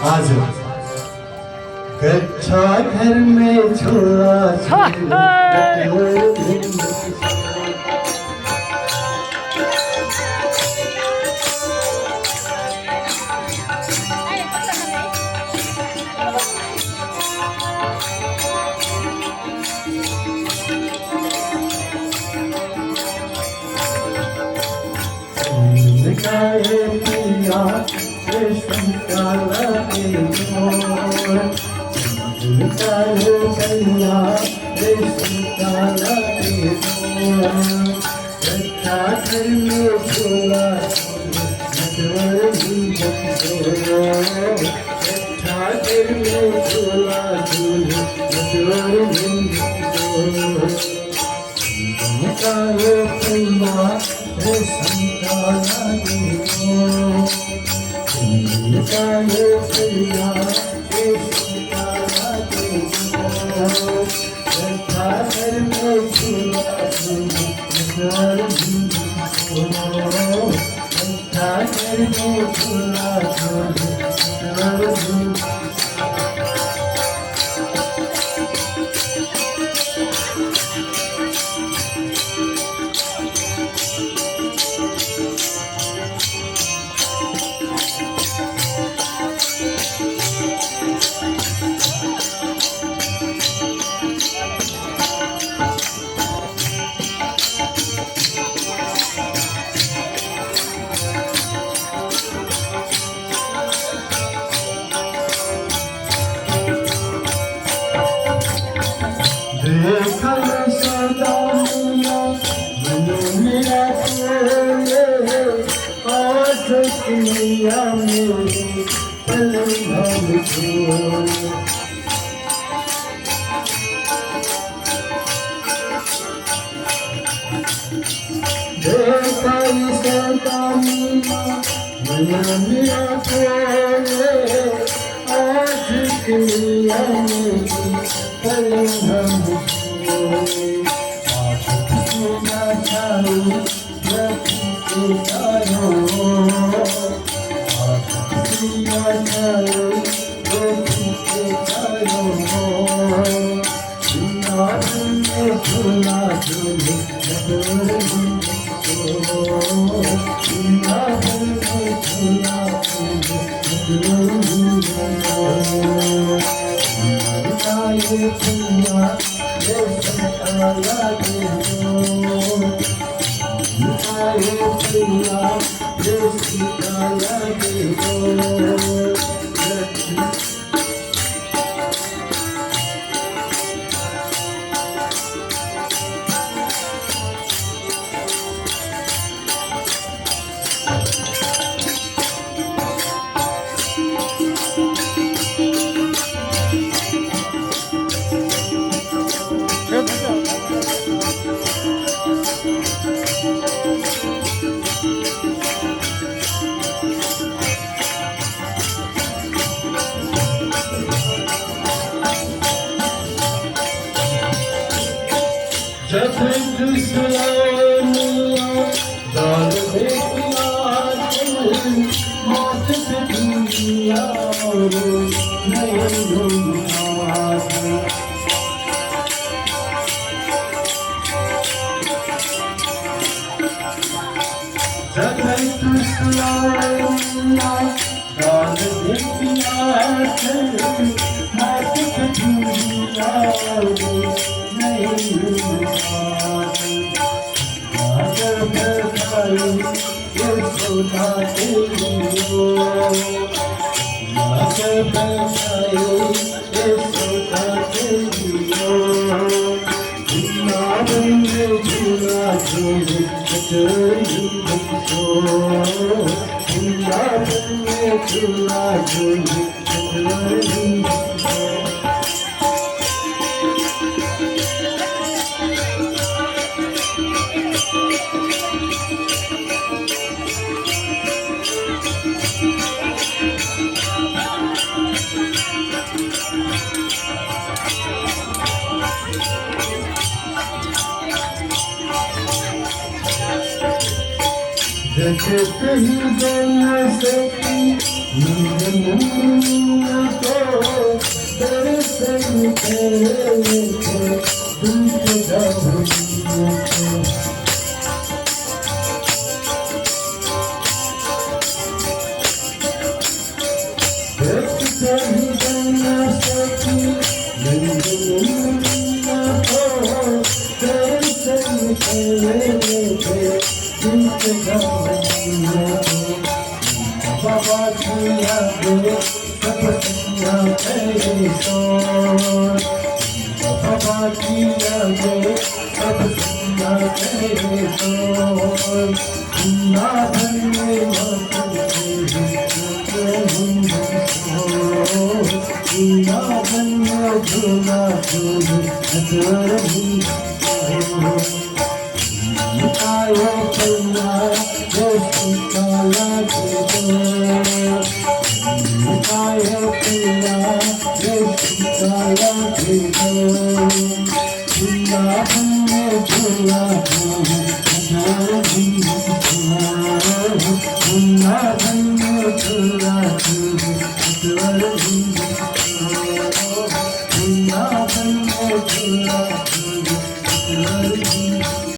आज कच्चा घर में छोड़ा पिया रेशम काला के मोर कन्या रेशम काला के मोर कच्चा घर में छोड़ा नटवर कच्चा घर में छोड़ा नटवर पिया रेशम काला के मोर पिया रेशम काला के मोर कच्चा घर में छोड़ा नटवर कच्चा घर में छोड़ा नटवर दुनिया में जैसे कहीं दर्शन करे तुझे बाबा जिया दे तपस्या करे तो बाबा जिया दे तपस्या करे तो नाथन में नाथन में झूला झूल अजरही आयो कन्या जैसी काला आयो कन्या जैसी काला वृंदावन में झूला वृंदावन में झूला